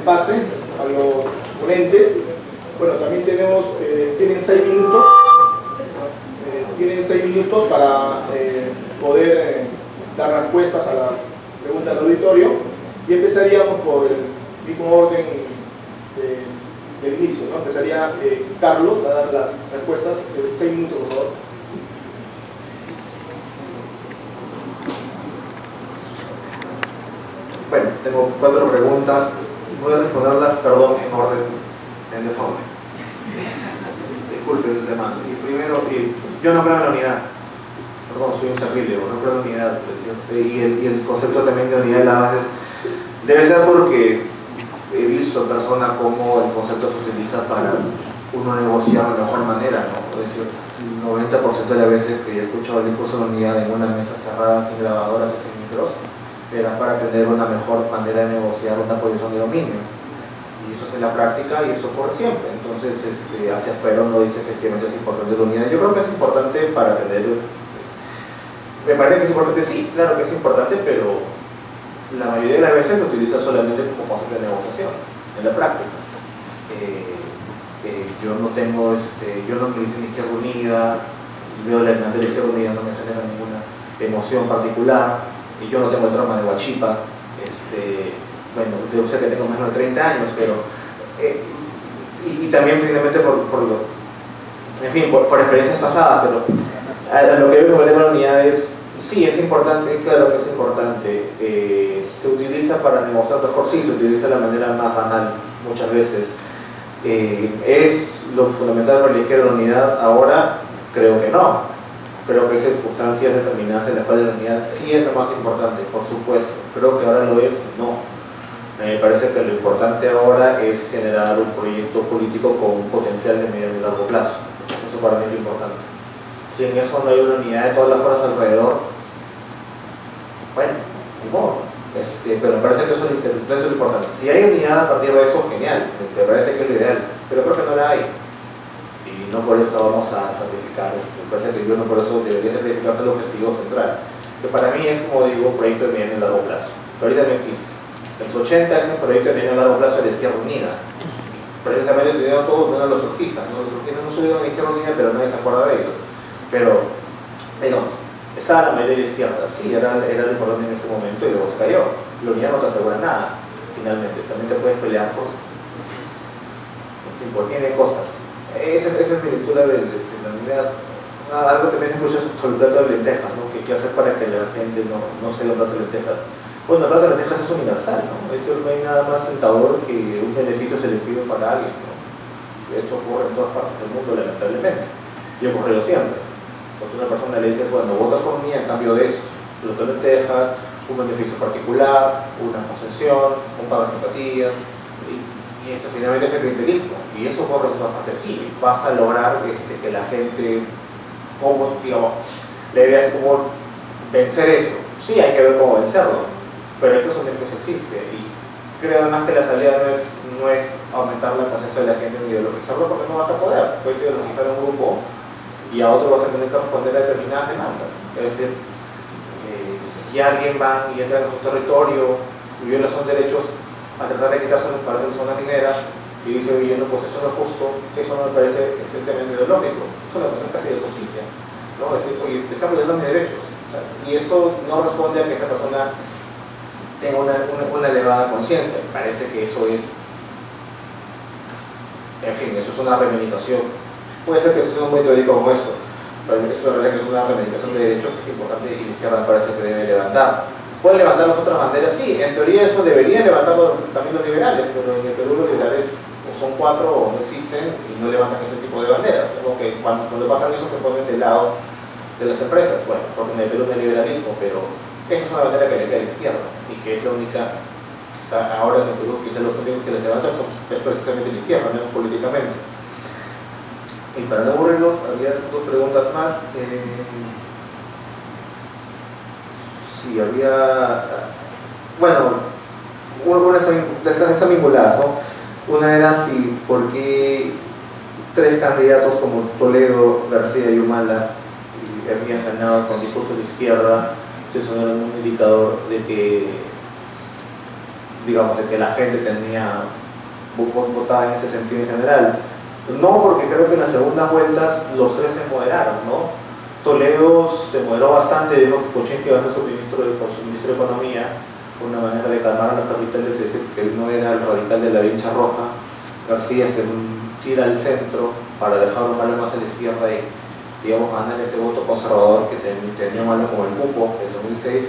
pase a los ponentes. Bueno, también tenemos, tienen 6 minutos. Tienen 6 minutos para poder dar respuestas a las preguntas del auditorio, y empezaríamos por el mismo orden del inicio, ¿no? Empezaría Carlos a dar las respuestas. 6 minutos, por favor. Bueno, tengo 4 preguntas. Voy a responderlas, perdón, en orden, en desorden. Disculpen el tema. Y primero, yo no creo en la unidad. Perdón, soy un servilio, no creo en la unidad. Y el concepto también de unidad de las bases debe ser porque he visto en persona cómo el concepto se utiliza para uno negociar de mejor manera, ¿no? Es decir, el 90% de las veces que yo he escuchado el discurso de unidad en una mesa cerrada, sin grabadoras y sin micros, era para tener una mejor manera de negociar una posición de dominio. Y eso es en la práctica y eso ocurre siempre. Entonces, hacia afuera uno dice efectivamente es importante la unidad. Yo creo que es importante para tener... Me parece que es importante, sí, claro que es importante, pero la mayoría de las veces lo utiliza solamente como concepto de negociación, en la práctica. Yo no tengo, yo no milito en la Izquierda Unida, veo la hermandad de la Izquierda Unida, no me genera ninguna emoción particular, y yo no tengo el trauma de Huachipa, bueno, yo sé que tengo menos de 30 años, pero, y también finalmente por experiencias pasadas, pero a lo que veo con la unidad es, sí, es importante, claro que es importante, se utiliza para negociar mejor, sí, se utiliza de la manera más banal muchas veces. ¿Es lo fundamental para la izquierda de la unidad ahora? Creo que no. Creo que hay circunstancias determinadas en las cuales la unidad sí es lo más importante, por supuesto. Creo que ahora lo es, no. Me parece que lo importante ahora es generar un proyecto político con un potencial de medio y largo plazo. Eso para mí es lo importante. Si en eso no hay una unidad de todas las fuerzas alrededor, bueno, ni modo. Pero me parece que eso es lo importante. Si hay unidad a partir de eso, genial, me parece que es lo ideal, pero creo que no la hay. Y no por eso vamos a sacrificar. Me parece que yo no por eso debería sacrificarse el objetivo central, que para mí es, como digo, un proyecto de mediano y largo plazo. Pero ahorita no existe. En los 80 es un proyecto de mediano y largo plazo de la Izquierda Unida. Precisamente estudiaron todos, menos los surquistas. Los surquistas no estuvieron en la Izquierda Unida, pero nadie se acuerda de ellos. Pero estaba la mayoría de la izquierda, sí, era lo importante en ese momento y luego se cayó. La unidad no te asegura nada, finalmente. También te puedes pelear por N cosas. Esa es mi lectura de la unidad. Algo también escuché sobre el plato de lentejas, ¿no? ¿Qué hacer para que la gente no se el plato de lentejas? Bueno, el plato de lentejas es universal, ¿no? No hay nada más tentador que un beneficio selectivo para alguien, ¿no? Eso ocurre en todas partes del mundo, lamentablemente. Y ha ocurrido siempre. Porque una persona le dice, bueno, votas por mí a cambio de esto, plato de lentejas, un beneficio particular, una concesión, un pago de simpatías, y eso finalmente es el clientelismo. Y eso ocurre en todas partes. Sí, vas a lograr que la gente, como, digamos, la idea es como vencer eso. Sí, hay que ver cómo vencerlo, pero hay que asumir que eso existe. Y creo además que la salida no es aumentar la conciencia de la gente ni ideologizarlo, porque no vas a poder. Puedes ideologizar a un grupo y a otro vas a tener que responder a determinadas demandas. Es decir, si alguien va y entra en su territorio y viola sus derechos a tratar de quitarse los pares de la zona minera y dice, oye, no, pues eso no es justo, eso no me parece estrictamente ideológico, eso es una cuestión casi de justicia, ¿no? Es decir, oye, está violando mis derechos, y eso no responde a que esa persona tenga una elevada conciencia. Me parece que eso es, en fin, eso es una reivindicación. Puede ser que eso sea muy teórico como esto, pero es verdad que es una reivindicación de derechos que es importante y la izquierda me parece que debe levantar. ¿Pueden levantar las otras banderas? Sí, en teoría eso deberían levantarlo también los liberales, pero en el Perú los liberales son 4 o no existen y no levantan ese tipo de banderas. Como que cuando pasan eso se ponen del lado de las empresas. Bueno, porque en el Perú no hay liberalismo, pero esa es una bandera que le queda a la izquierda y que es la única, ahora en el Perú, quizás los únicos que les levantan es precisamente la izquierda, menos políticamente. Y para no aburrirlos, había 2 preguntas más. Sí, había... Bueno, están vinculadas, ¿no? Una era si, ¿por qué 3 candidatos como Toledo, García y Humala habían ganado con discurso de izquierda? Eso era un indicador de digamos, de que la gente votaba en ese sentido en general. No, porque creo que en las segundas vueltas los tres se moderaron, ¿no? Toledo se moderó bastante, dijo que Kuczynski iba a ser su ministro de Economía, una manera de calmar a los capitales, es decir, que él no era el radical de la vincha roja. García se tira al centro para dejar un malo más a la izquierda y, digamos, ganar ese voto conservador que tenía malo como el cupo en 2006,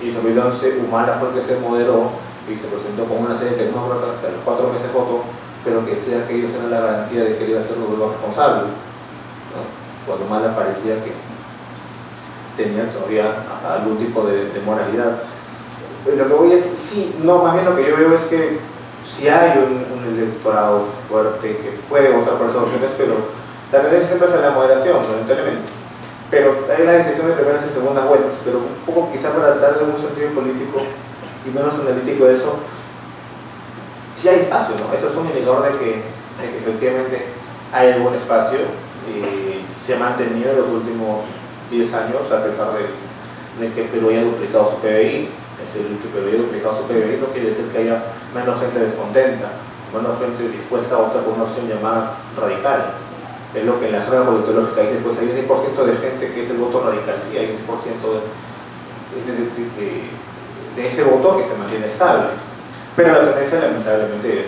y en 2011 Humala fue el que se moderó y se presentó con una serie de tecnócratas que a los 4 meses votó, pero que decía que ellos eran la garantía de que él iba a ser el gobierno responsable, ¿no? Cuando Humala parecía que tenía todavía algún tipo de moralidad. Lo que voy es, sí, no, más bien lo que yo veo es que si hay un electorado fuerte que puede votar por esas opciones, pero la tendencia siempre es a la moderación, lamentablemente. Pero hay la decisión de primeras y segundas vueltas, pero un poco quizá para darle un sentido político y menos analítico de eso, sí hay espacio, ¿no? Eso es un indicador de que efectivamente hay algún espacio y se ha mantenido en los últimos 10 años, a pesar de que Perú haya duplicado su PBI. Es el que Perú haya duplicado su PBI no quiere decir que haya menos gente descontenta, menos gente dispuesta a votar por una opción llamada radical. Es lo que en la jerga politológica dice, pues hay un 10% de gente que es el voto radical, sí, hay un 10% de ese voto que se mantiene estable. Pero la tendencia lamentablemente es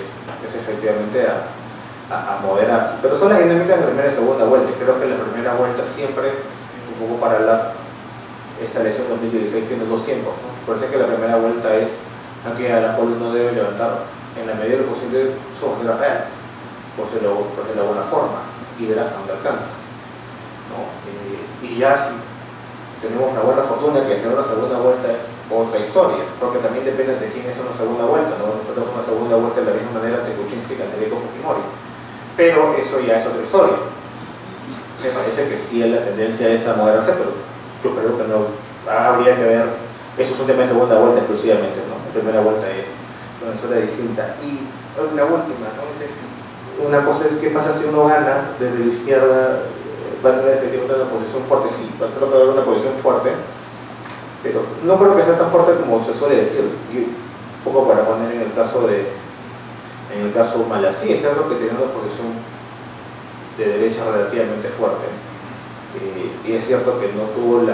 efectivamente a moderarse. Pero son las dinámicas de primera y segunda vuelta. Creo que la primera vuelta siempre, un poco para esta elección 2016 tiene dos tiempos, ¿no? Parece que la primera vuelta es aquella a la cual uno debe levantar en la medida de lo posible sus banderas reales, por ser la buena forma, y verás a dónde alcanza, ¿no? Y ya si tenemos la buena fortuna que hacer una segunda vuelta es otra historia, porque también depende de quién es una segunda vuelta, ¿no? Nosotros una segunda vuelta de la misma manera ante Kuczynski que ante Keiko Fujimori, pero eso ya es otra historia. Me parece que sí la tendencia es a moderarse, pero yo creo que no habría que ver, eso es un tema de segunda vuelta exclusivamente, ¿no? La primera vuelta es una historia distinta. Y la última, ¿no? Una cosa es qué pasa si uno gana desde la izquierda, va a tener efectivamente una posición fuerte, sí, creo que va a haber una posición fuerte, pero no creo que sea tan fuerte como se suele decir. Y un poco para poner en el caso Humala, sí, es algo que tiene una posición de derecha relativamente fuerte. Y es cierto que no tuvo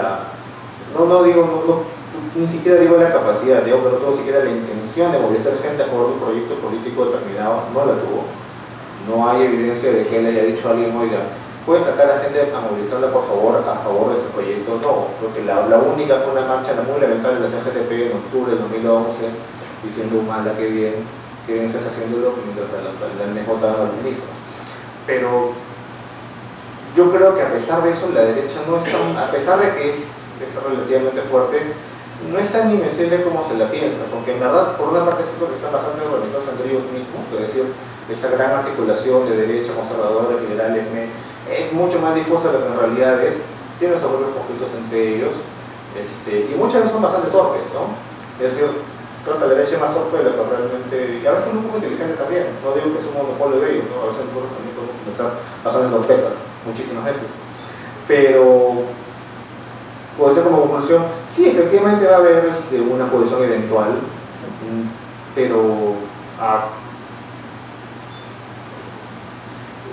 ni siquiera digo la capacidad, digo que no tuvo siquiera la intención de movilizar gente a favor de un proyecto político determinado, no la tuvo. No hay evidencia de que él haya dicho a alguien, oiga, ¿puede sacar a la gente a movilizarla por favor a favor de ese proyecto? No, porque la única fue una marcha muy lamentable de la CGTP en octubre del 2011, diciendo, Humala, qué bien estás haciéndolo, mientras la MJ daba al ministro. Pero yo creo que a pesar de eso, la derecha no es tan, a pesar de que es relativamente fuerte, no es tan invencible como se la piensa, porque en verdad, por una parte, siento que están bastante organizados entre ellos mismos, es decir, esa gran articulación de derecha, conservadores, liberales, es mucho más difusa de lo que en realidad es, tiene sus propios conflictos entre ellos, y muchas veces son bastante torpes, ¿no? Es decir, creo que la derecha es más torpe de lo que realmente, y a veces un poco inteligente también, no digo que es un monopolio de ellos, ¿no? A veces nosotros también podemos cometer bastantes sorpresas, muchísimas veces, pero puede ser como conclusión, sí, efectivamente va a haber una posición eventual, pero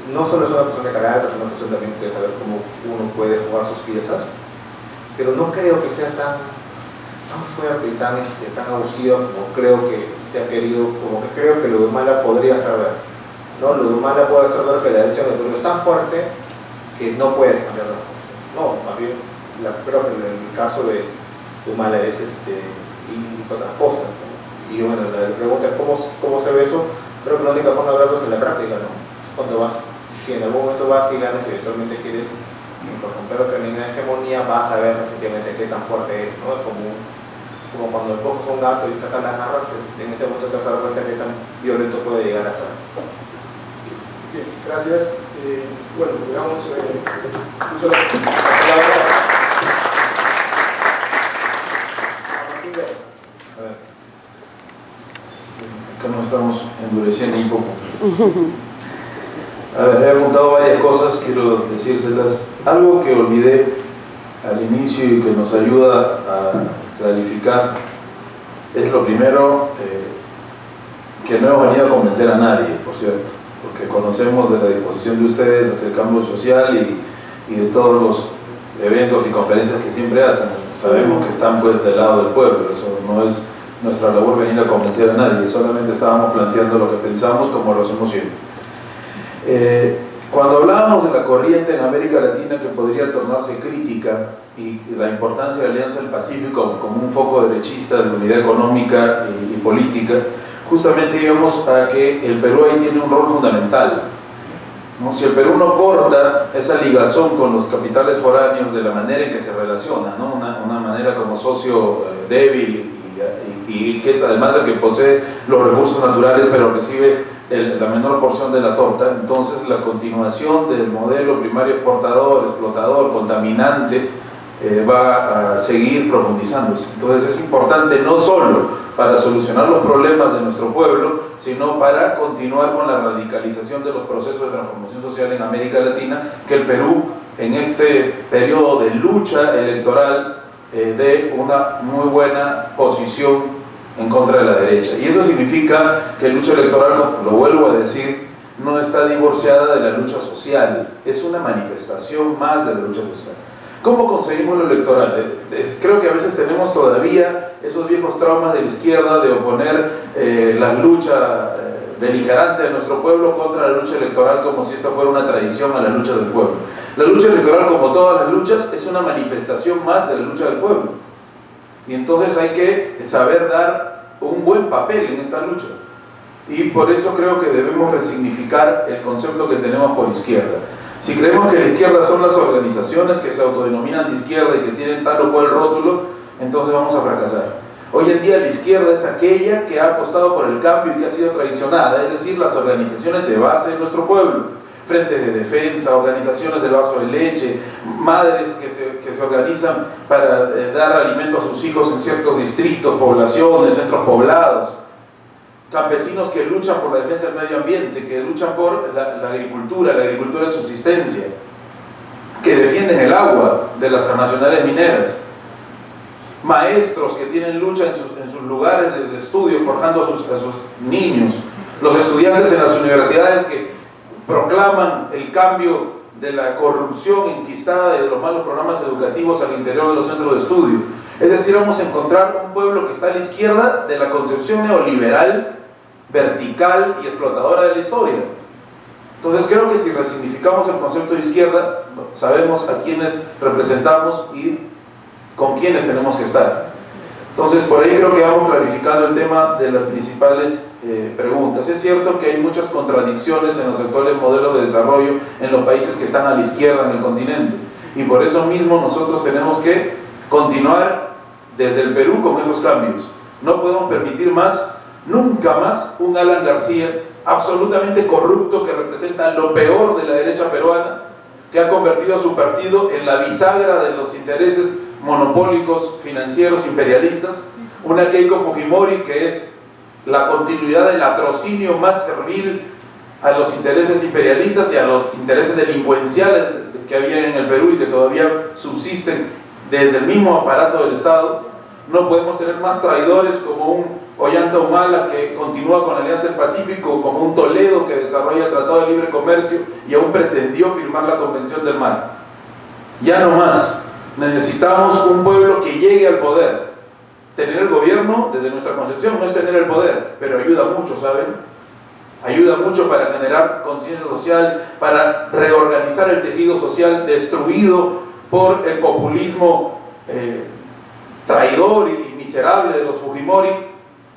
no solo es una cuestión de carácter, es una cuestión también de saber cómo uno puede jugar sus piezas, pero no creo que sea tan fuerte y tan abusiva como creo que se ha querido, como que creo que lo de Humala podría ser ver, ¿no? Lo de Humala puede ser ver que la elección de Perú es tan fuerte que no puede cambiar las cosas. No, más bien, creo que en el caso de Humala es y otras cosas, ¿no? Y bueno, la pregunta es cómo se ve eso. Creo que la única forma de verlo es en la práctica, ¿no? Cuando vas, si en algún momento vas y ganas que eventualmente quieres romper o terminar hegemonía, vas a ver efectivamente qué tan fuerte es, ¿no? Es como cuando coges un gato y sacas las garras, en ese momento te vas a dar cuenta qué tan violento puede llegar a ser. Bien, gracias. Bueno, digamos, uso la palabra. Acá nos estamos endureciendo un poco. A ver, he apuntado varias cosas, quiero decírselas. Algo que olvidé al inicio y que nos ayuda a clarificar es lo primero, que no hemos venido a convencer a nadie, por cierto, porque conocemos de la disposición de ustedes hacia el cambio social y de todos los eventos y conferencias que siempre hacen. Sabemos que están pues del lado del pueblo, eso no es nuestra labor venir a convencer a nadie, solamente estábamos planteando lo que pensamos como lo hacemos siempre. Cuando hablábamos de la corriente en América Latina que podría tornarse crítica y la importancia de la Alianza del Pacífico como un foco derechista de unidad económica y política, justamente íbamos a que el Perú ahí tiene un rol fundamental, ¿no? Si el Perú no corta esa ligazón con los capitales foráneos de la manera en que se relaciona, ¿no? una manera como socio débil y que es además el que posee los recursos naturales pero recibe la menor porción de la torta, entonces la continuación del modelo primario exportador, explotador, contaminante va a seguir profundizándose. Entonces es importante no solo para solucionar los problemas de nuestro pueblo, sino para continuar con la radicalización de los procesos de transformación social en América Latina, que el Perú en este periodo de lucha electoral dé una muy buena posición en contra de la derecha. Y eso significa que la lucha electoral, lo vuelvo a decir, no está divorciada de la lucha social, es una manifestación más de la lucha social. ¿Cómo conseguimos lo electoral? Creo que a veces tenemos todavía esos viejos traumas de la izquierda de oponer la lucha beligerante de nuestro pueblo contra la lucha electoral como si esta fuera una tradición a la lucha del pueblo. La lucha electoral, como todas las luchas, es una manifestación más de la lucha del pueblo. Y entonces hay que saber dar un buen papel en esta lucha. Y por eso creo que debemos resignificar el concepto que tenemos por izquierda. Si creemos que la izquierda son las organizaciones que se autodenominan de izquierda y que tienen tal o cual rótulo, entonces vamos a fracasar. Hoy en día la izquierda es aquella que ha apostado por el cambio y que ha sido traicionada, es decir, las organizaciones de base de nuestro pueblo. Frentes de defensa, organizaciones del vaso de leche, madres que se organizan para dar alimento a sus hijos en ciertos distritos, poblaciones, centros poblados, campesinos que luchan por la defensa del medio ambiente, que luchan por la agricultura de subsistencia, que defienden el agua de las transnacionales mineras, maestros que tienen lucha en sus lugares de estudio, forjando a sus niños, los estudiantes en las universidades que proclaman el cambio de la corrupción enquistada y de los malos programas educativos al interior de los centros de estudio. Es decir, vamos a encontrar un pueblo que está a la izquierda de la concepción neoliberal, vertical y explotadora de la historia. Entonces creo que si resignificamos el concepto de izquierda, sabemos a quiénes representamos y con quiénes tenemos que estar. Entonces por ahí creo que vamos clarificando el tema de las principales preguntas. Es cierto que hay muchas contradicciones en los actuales modelos de desarrollo en los países que están a la izquierda en el continente, y por eso mismo nosotros tenemos que continuar desde el Perú con esos cambios. No podemos permitir más, nunca más, un Alan García absolutamente corrupto que representa lo peor de la derecha peruana, que ha convertido a su partido en la bisagra de los intereses monopólicos financieros imperialistas, una Keiko Fujimori que es la continuidad del latrocinio más servil a los intereses imperialistas y a los intereses delincuenciales que había en el Perú y que todavía subsisten desde el mismo aparato del Estado. No podemos tener más traidores como un Ollanta Humala que continúa con la Alianza del Pacífico, como un Toledo que desarrolla el Tratado de Libre Comercio y aún pretendió firmar la Convención del Mar. Ya no más. Necesitamos un pueblo que llegue al poder. Tener el gobierno, desde nuestra concepción, no es tener el poder, pero ayuda mucho, ¿saben? Ayuda mucho para generar conciencia social, para reorganizar el tejido social destruido por el populismo traidor y miserable de los Fujimori,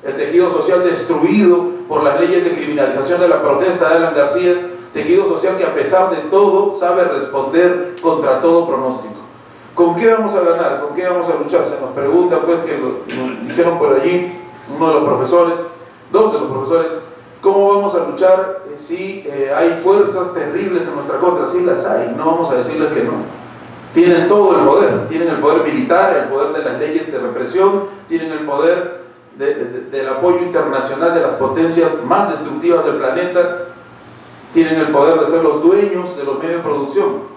el tejido social destruido por las leyes de criminalización de la protesta de Alan García, tejido social que a pesar de todo sabe responder contra todo pronóstico. ¿Con qué vamos a ganar? ¿Con qué vamos a luchar? Se nos pregunta, pues, que nos dijeron por allí uno de los profesores, dos de los profesores, ¿cómo vamos a luchar si hay fuerzas terribles en nuestra contra? Sí las hay, no vamos a decirles que no. Tienen todo el poder, tienen el poder militar, el poder de las leyes de represión, tienen el poder del apoyo internacional de las potencias más destructivas del planeta, tienen el poder de ser los dueños de los medios de producción.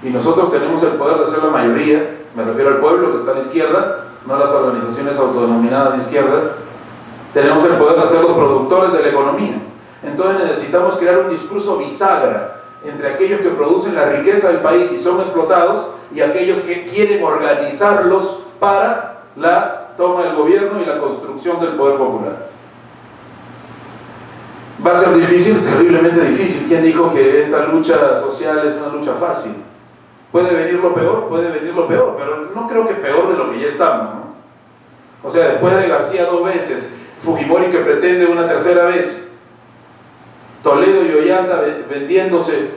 Y nosotros tenemos el poder de ser la mayoría, me refiero al pueblo que está a la izquierda, no a las organizaciones autodenominadas de izquierda, tenemos el poder de ser los productores de la economía. Entonces necesitamos crear un discurso bisagra entre aquellos que producen la riqueza del país y son explotados y aquellos que quieren organizarlos para la toma del gobierno y la construcción del poder popular. Va a ser difícil, terriblemente difícil. ¿Quién dijo que esta lucha social es una lucha fácil? Puede venir lo peor, pero no creo que peor de lo que ya estamos, ¿no? O sea, después de García 2 veces, Fujimori que pretende una tercera vez, Toledo y Ollanta vendiéndose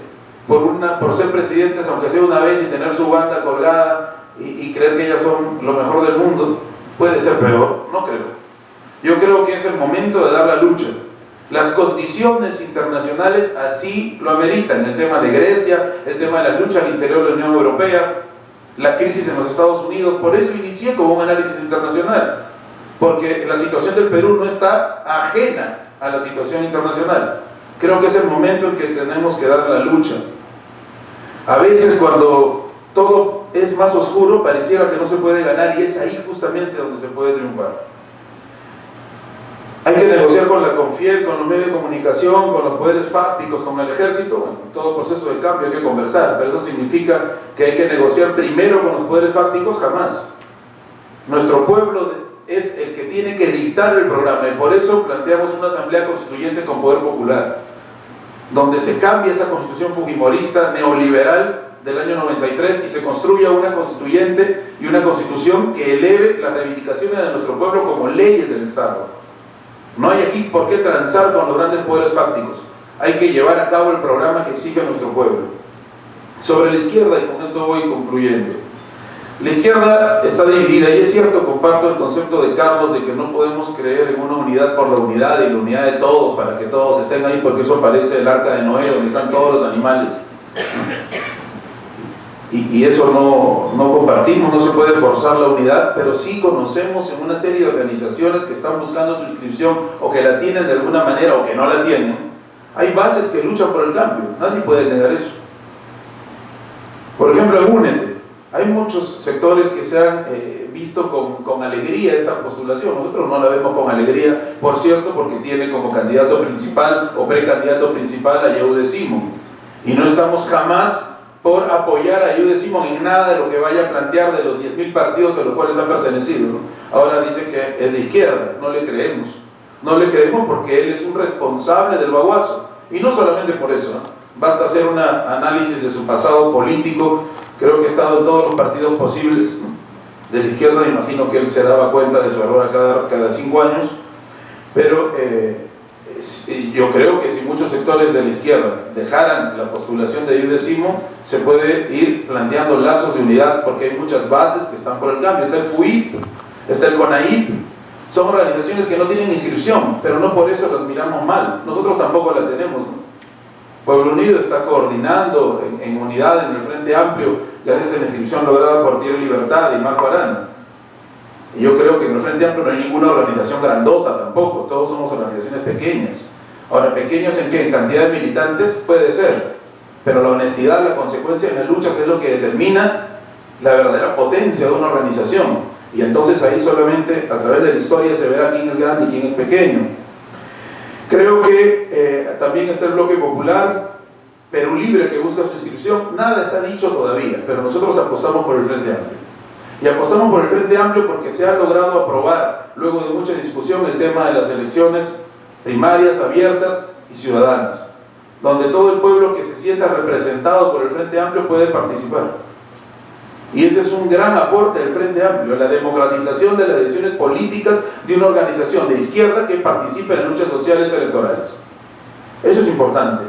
por ser presidentes, aunque sea una vez, y tener su banda colgada y creer que ellas son lo mejor del mundo, puede ser peor, no creo. Yo creo que es el momento de dar la lucha. Las condiciones internacionales así lo ameritan, el tema de Grecia, el tema de la lucha al interior de la Unión Europea, la crisis en los Estados Unidos. Por eso inicié como un análisis internacional, porque la situación del Perú no está ajena a la situación internacional. Creo que es el momento en que tenemos que dar la lucha. A veces cuando todo es más oscuro pareciera que no se puede ganar, y es ahí justamente donde se puede triunfar. Hay que negociar con la CONFIEP, con los medios de comunicación, con los poderes fácticos, con el ejército. Bueno, en todo proceso de cambio hay que conversar, pero eso significa que hay que negociar primero con los poderes fácticos. Jamás. Nuestro pueblo es el que tiene que dictar el programa, y por eso planteamos una asamblea constituyente con poder popular, donde se cambie esa constitución fujimorista neoliberal del año 93 y se construya una constituyente y una constitución que eleve las reivindicaciones de nuestro pueblo como leyes del Estado. No hay aquí por qué transar con los grandes poderes fácticos. Hay que llevar a cabo el programa que exige nuestro pueblo. Sobre la izquierda, y con esto voy concluyendo, la izquierda está dividida, y es cierto, comparto el concepto de Carlos de que no podemos creer en una unidad por la unidad y la unidad de todos para que todos estén ahí, porque eso parece el arca de Noé donde están todos los animales. Y eso no compartimos. No se puede forzar la unidad, pero sí conocemos en una serie de organizaciones que están buscando su inscripción o que la tienen de alguna manera o que no la tienen. Hay bases que luchan por el cambio, nadie puede negar eso. Por ejemplo, en Únete, hay muchos sectores que se han visto con alegría esta postulación. Nosotros no la vemos con alegría, por cierto, porque tiene como candidato principal o precandidato principal a Yehude Simón, y no estamos jamás por apoyar a Yehude Simón en nada de lo que vaya a plantear de los 10.000 partidos a los cuales ha pertenecido, ¿no? Ahora dice que es de izquierda, no le creemos. No le creemos porque él es un responsable del baguazo, y no solamente por eso, ¿no? Basta hacer un análisis de su pasado político. Creo que ha estado en todos los partidos posibles, ¿no? De la izquierda. Me imagino que él se daba cuenta de su error cada 5 años, pero yo creo que si muchos sectores de la izquierda dejaran la postulación de Yehude Simón, se puede ir planteando lazos de unidad, porque hay muchas bases que están por el cambio. Está el FUIP, está el CONAIP, son organizaciones que no tienen inscripción, pero no por eso las miramos mal. Nosotros tampoco la tenemos, ¿no? Pueblo Unido está coordinando en unidad en el Frente Amplio, gracias a la inscripción lograda por Tierra Libertad y Marco Arana. Y yo creo que en el Frente Amplio no hay ninguna organización grandota tampoco, todos somos organizaciones pequeñas. Ahora, pequeños en qué, en cantidad de militantes puede ser, pero la honestidad, la consecuencia en las luchas es lo que determina la verdadera potencia de una organización. Y entonces ahí solamente a través de la historia se verá quién es grande y quién es pequeño. Creo que también está el Bloque Popular, Perú Libre, que busca su inscripción. Nada está dicho todavía, pero nosotros apostamos por el Frente Amplio. Y apostamos por el Frente Amplio porque se ha logrado aprobar, luego de mucha discusión, el tema de las elecciones primarias, abiertas y ciudadanas, donde todo el pueblo que se sienta representado por el Frente Amplio puede participar. Y ese es un gran aporte del Frente Amplio, la democratización de las decisiones políticas de una organización de izquierda que participa en luchas sociales electorales. Eso es importante.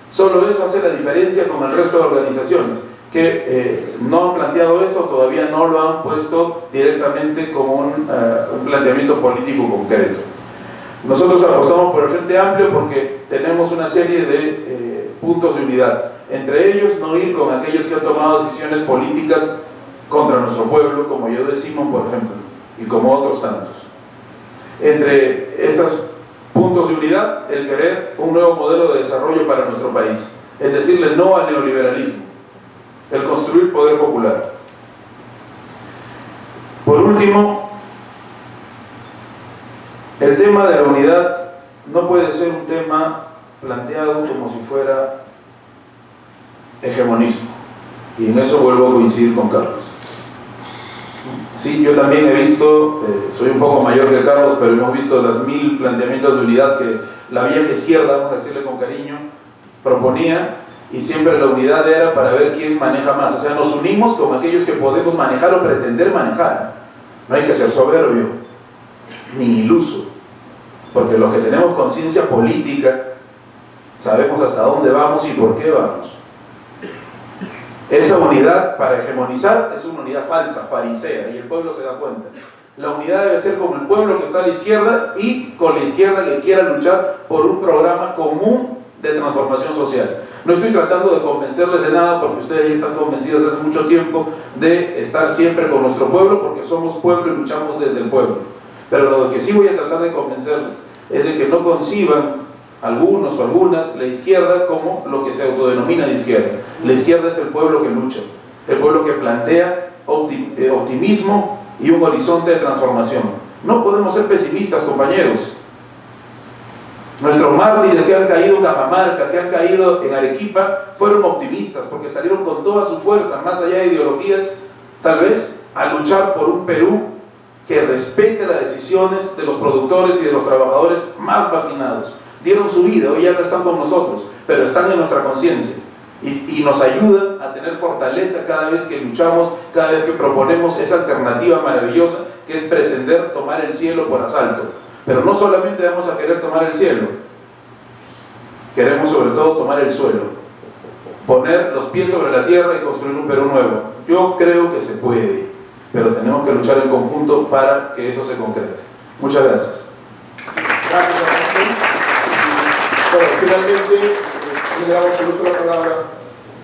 Solo eso hace la diferencia con el resto de organizaciones que no han planteado esto, todavía no lo han puesto directamente como un planteamiento político concreto. Nosotros apostamos por el Frente Amplio porque tenemos una serie de puntos de unidad. Entre ellos, no ir con aquellos que han tomado decisiones políticas contra nuestro pueblo, como Yehude Simón, por ejemplo, y como otros tantos. Entre estos puntos de unidad, el querer un nuevo modelo de desarrollo para nuestro país, es decirle no al neoliberalismo, el construir poder popular. Por último, El tema de la unidad no puede ser un tema planteado como si fuera hegemonismo, y en eso vuelvo a coincidir con Carlos. Sí, yo también he visto, soy un poco mayor que Carlos, pero hemos visto las 1000 planteamientos de unidad que la vieja izquierda, vamos a decirle con cariño, proponía, y siempre la unidad era para ver quién maneja más. O sea, nos unimos con aquellos que podemos manejar o pretender manejar. No hay que ser soberbio ni iluso, porque los que tenemos conciencia política sabemos hasta dónde vamos y por qué vamos. Esa unidad para hegemonizar es una unidad falsa, farisea, y el pueblo se da cuenta. La unidad debe ser como el pueblo que está a la izquierda y con la izquierda que quiera luchar por un programa común de transformación social. No estoy tratando de convencerles de nada, porque ustedes ya están convencidos hace mucho tiempo de estar siempre con nuestro pueblo, porque somos pueblo y luchamos desde el pueblo. Pero lo que sí voy a tratar de convencerles es de que no conciban algunos o algunas la izquierda como lo que se autodenomina de izquierda. La izquierda es el pueblo que lucha, el pueblo que plantea optimismo y un horizonte de transformación. No podemos ser pesimistas, compañeros. Nuestros mártires que han caído en Cajamarca, que han caído en Arequipa, fueron optimistas porque salieron con toda su fuerza, más allá de ideologías, tal vez, a luchar por un Perú que respete las decisiones de los productores y de los trabajadores más marginados. Dieron su vida, hoy ya no están con nosotros, pero están en nuestra conciencia y nos ayudan a tener fortaleza cada vez que luchamos, cada vez que proponemos esa alternativa maravillosa que es pretender tomar el cielo por asalto. Pero no solamente vamos a querer tomar el cielo, queremos sobre todo tomar el suelo, poner los pies sobre la tierra y construir un Perú nuevo. Yo creo que se puede, pero tenemos que luchar en conjunto para que eso se concrete. Muchas gracias. Gracias, Agustín. Bueno, finalmente le damos el uso de la palabra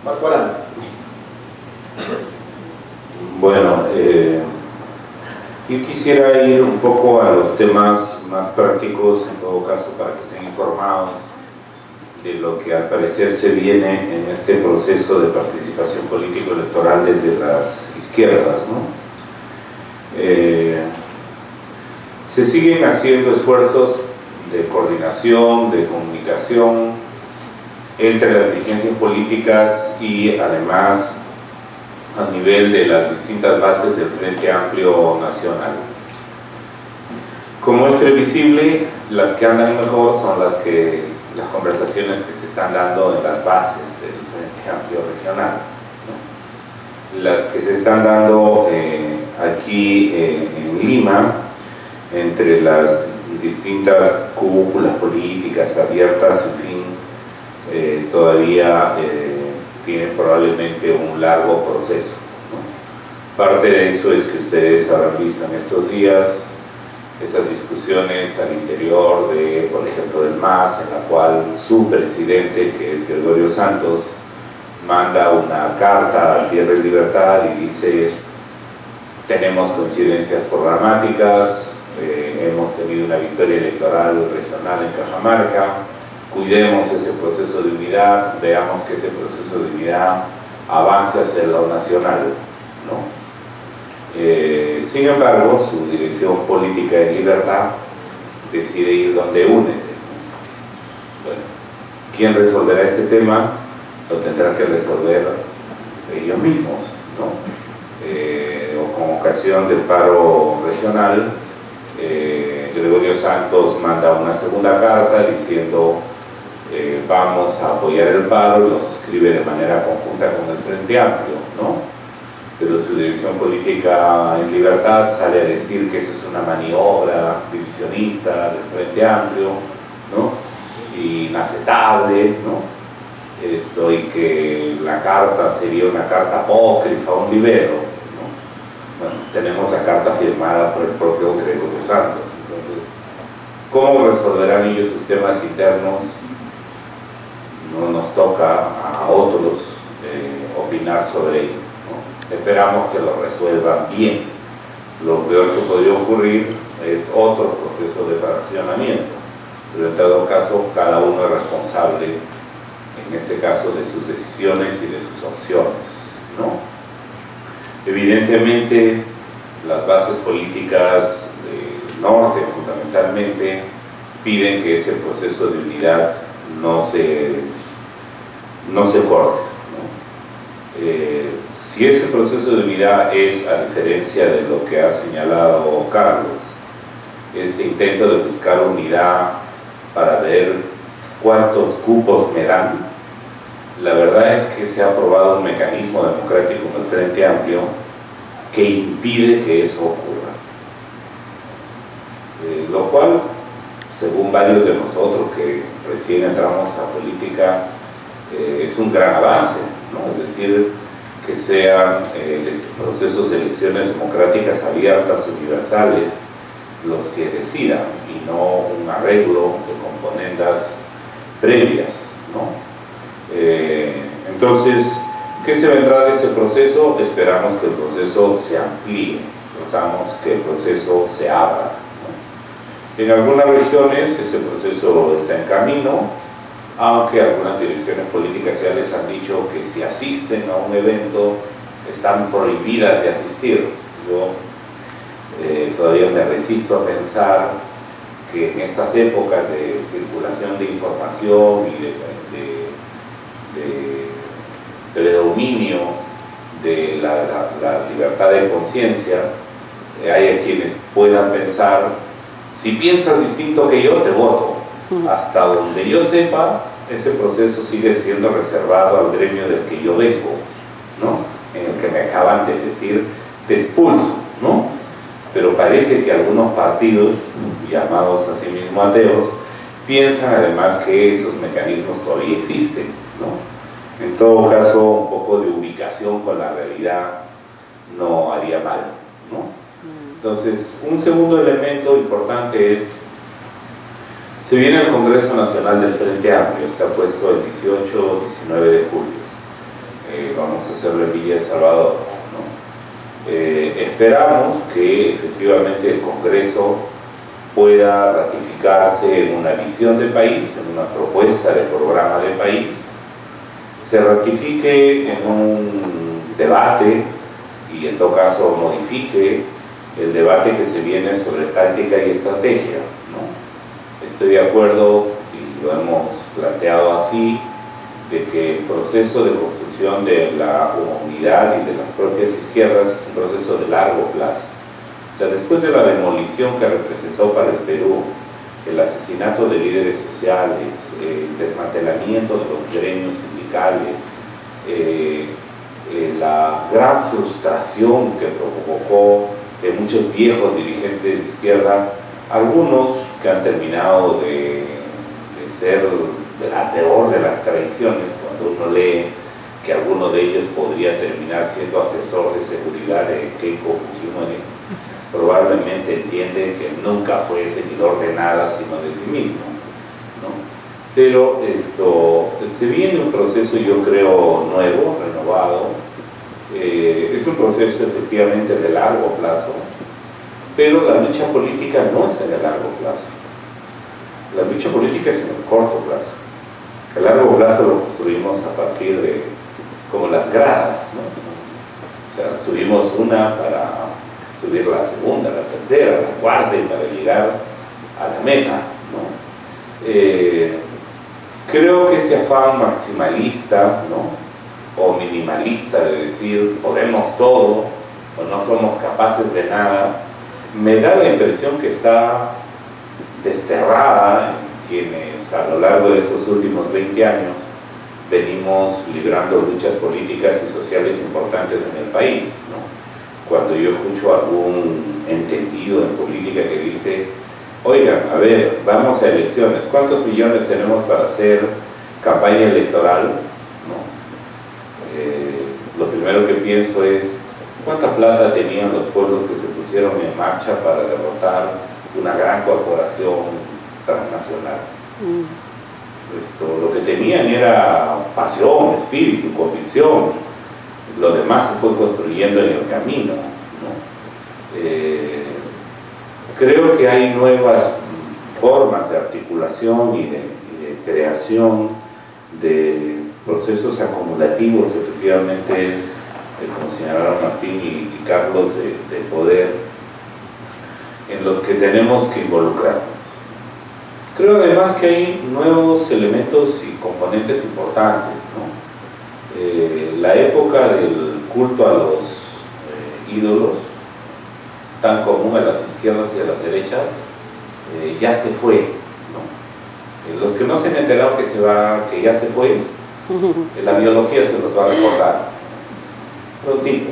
a Marco Arana. Bueno, yo quisiera ir un poco a los temas más prácticos, en todo caso, para que estén informados de lo que al parecer se viene en este proceso de participación político-electoral desde las izquierdas, ¿no? Se siguen haciendo esfuerzos de coordinación, de comunicación entre las dirigencias políticas y además a nivel de las distintas bases del Frente Amplio Nacional. Como es previsible, las que andan mejor son las conversaciones que se están dando en las bases del Frente Amplio Regional, ¿no? Las que se están dando aquí en Lima, entre las distintas cúpulas políticas abiertas, en fin, todavía tienen probablemente un largo proceso, ¿no? Parte de eso es que ustedes habrán visto en estos días esas discusiones al interior de, por ejemplo, del MAS, en la cual su presidente, que es Gregorio Santos, manda una carta a Tierra y Libertad y dice: tenemos coincidencias programáticas, hemos tenido una victoria electoral regional en Cajamarca, cuidemos ese proceso de unidad, veamos que ese proceso de unidad avance hacia lo nacional, ¿no? Sin embargo, su dirección política de Libertad decide ir donde únete. Bueno, ¿quién resolverá ese tema? Lo tendrán que resolver ellos mismos, ¿no? O con ocasión del paro regional, Gregorio Santos manda una segunda carta diciendo vamos a apoyar el paro, y lo suscribe de manera conjunta con el Frente Amplio, ¿no? Pero su dirección política en Libertad sale a decir que eso es una maniobra divisionista del Frente Amplio, ¿no? Inaceptable, ¿no? Y que la carta sería una carta apócrifa, un libelo, ¿no? Bueno, tenemos la carta firmada por el propio Gregorio Santos. Entonces, ¿cómo resolverán ellos sus temas internos? No nos toca a otros opinar sobre ello, ¿no? Esperamos que lo resuelvan bien. Lo peor que podría ocurrir es otro proceso de fraccionamiento, pero en todo caso cada uno es responsable, en este caso, de sus decisiones y de sus opciones, ¿no? Evidentemente las bases políticas del norte, fundamentalmente fundamentalmente piden que ese proceso de unidad no se corte, ¿no? Si ese proceso de unidad es, a diferencia de lo que ha señalado Carlos, este intento de buscar unidad para ver cuántos cupos me dan, la verdad es que se ha aprobado un mecanismo democrático en el Frente Amplio que impide que eso ocurra. Lo cual, según varios de nosotros que recién entramos a política, es un gran avance, ¿no? Es decir, que sean procesos de elecciones democráticas abiertas, universales, los que decidan, y no un arreglo de componendas previas, ¿no? Entonces, ¿qué se vendrá de ese proceso? Esperamos que el proceso se amplíe, esperamos que el proceso se abra, ¿no? En algunas regiones ese proceso está en camino, aunque algunas direcciones políticas ya les han dicho que si asisten a un evento están prohibidas de asistir. Yo todavía me resisto a pensar que en estas épocas de circulación de información y de predominio de la libertad de conciencia, hay quienes puedan pensar, si piensas distinto que yo, te voto. Hasta donde yo sepa, ese proceso sigue siendo reservado al gremio del que yo vengo, ¿no? En el que me acaban de decir, te expulso, ¿no? Pero parece que algunos partidos, llamados a sí mismos ateos, piensan además que esos mecanismos todavía existen, ¿no? En todo caso, un poco de ubicación con la realidad no haría mal, ¿no? Entonces, un segundo elemento importante es, se viene el Congreso Nacional del Frente Amplio, está puesto el 18 o 19 de julio. Vamos a hacerlo en Villa El Salvador, ¿no? Esperamos que efectivamente el Congreso pueda ratificarse en una visión de país, en una propuesta de programa de país, se ratifique en un debate y en todo caso modifique el debate que se viene sobre táctica y estrategia, ¿no? Estoy de acuerdo, y lo hemos planteado así, de que el proceso de construcción de la unidad y de las propias izquierdas es un proceso de largo plazo. O sea, después de la demolición que representó para el Perú el asesinato de líderes sociales, el desmantelamiento de los gremios sindicales, la gran frustración que provocó en muchos viejos dirigentes de izquierda, algunos que han terminado de ser de la peor de las traiciones, cuando uno lee que alguno de ellos podría terminar siendo asesor de seguridad de Keiko Fujimori, probablemente entiende que nunca fue seguidor de nada sino de sí mismo, ¿no? Pero se viene un proceso, yo creo, nuevo, renovado. Es un proceso efectivamente de largo plazo, pero la lucha política no es en el largo plazo. La lucha política es en el corto plazo. El largo plazo lo construimos a partir de, como las gradas, ¿no? O sea, subimos una para subir la segunda, la tercera, la cuarta y para llegar a la meta, ¿no? Creo que ese afán maximalista, ¿no? O minimalista de decir podemos todo o no somos capaces de nada, me da la impresión que está desterrada en quienes a lo largo de estos últimos 20 años venimos librando luchas políticas y sociales importantes en el país, ¿no? Cuando yo escucho a algún entendido en política que dice, oigan, a ver, vamos a elecciones, ¿cuántos millones tenemos para hacer campaña electoral? ¿No? Lo primero que pienso es, ¿cuánta plata tenían los pueblos que se pusieron en marcha para derrotar una gran corporación transnacional? Lo que tenían era pasión, espíritu, convicción. Lo demás se fue construyendo en el camino, ¿no? Creo que hay nuevas formas de articulación y de creación de procesos acumulativos, efectivamente, como señalaron Martín y Carlos, de poder, en los que tenemos que involucrarnos. Creo además que hay nuevos elementos y componentes importantes, ¿no? La época del culto a los ídolos, tan común a las izquierdas y a las derechas, ya se fue, ¿no? Los que no se han enterado que ya se fue, la biología se los va a recordar prontito,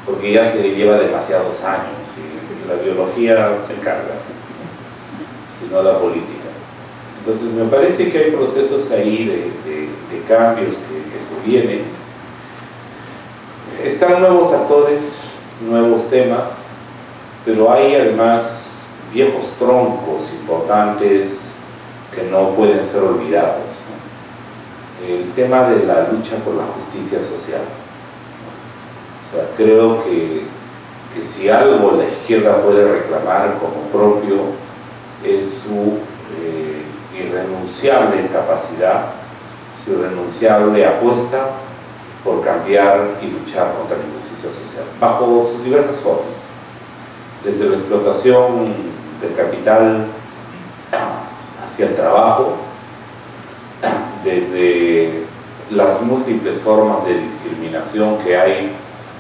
porque ya se lleva demasiados años y la biología se encarga, sino la política. Entonces me parece que hay procesos ahí de cambios que se vienen. Están nuevos actores, nuevos temas, pero hay además viejos troncos importantes que no pueden ser olvidados, ¿no? El tema de la lucha por la justicia social. O sea, creo que si algo la izquierda puede reclamar como propio es su irrenunciable capacidad, su irrenunciable apuesta por cambiar y luchar contra la injusticia social, bajo sus diversas formas, desde la explotación del capital hacia el trabajo, desde las múltiples formas de discriminación que hay,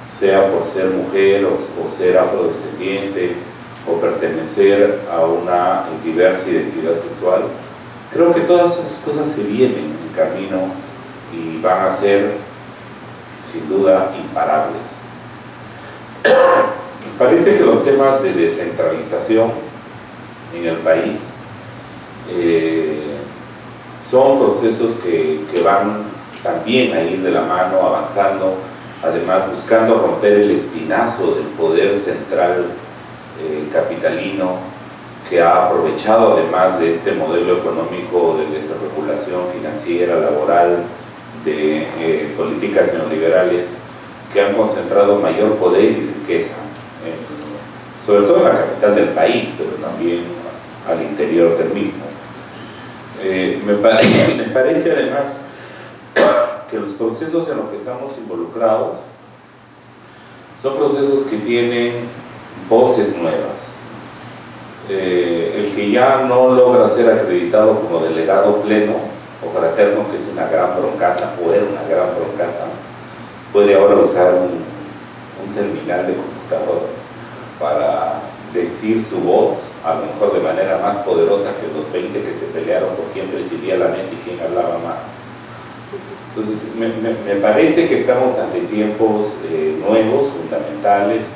sea por ser mujer o ser afrodescendiente o pertenecer a una diversa identidad sexual. Creo que todas esas cosas se vienen en camino y van a ser sin duda imparables. Me parece que los temas de descentralización en el país son procesos que van también a ir de la mano, avanzando, además buscando romper el espinazo del poder central capitalino, que ha aprovechado además de este modelo económico de desregulación financiera, laboral, de políticas neoliberales que han concentrado mayor poder y riqueza, sobre todo en la capital del país, pero también al interior del mismo. Me parece además que los procesos en los que estamos involucrados son procesos que tienen voces nuevas. El que ya no logra ser acreditado como delegado pleno o fraterno, que es una gran broncaza, o era una gran broncaza, puede ahora usar un terminal de computadora para decir su voz, a lo mejor de manera más poderosa que los 20 que se pelearon por quién presidía la mesa y quién hablaba más. Entonces, me parece que estamos ante tiempos nuevos, fundamentales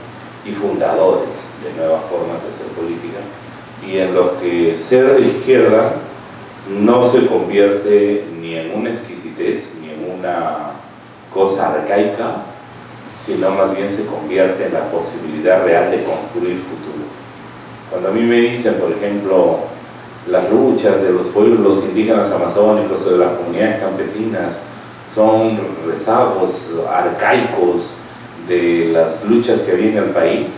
y fundadores de nuevas formas de hacer política, y en los que ser de izquierda no se convierte ni en una exquisitez, ni en una cosa arcaica, sino más bien se convierte en la posibilidad real de construir futuro. Cuando a mí me dicen, por ejemplo, las luchas de los pueblos indígenas amazónicos o de las comunidades campesinas son rezagos arcaicos de las luchas que había en el país,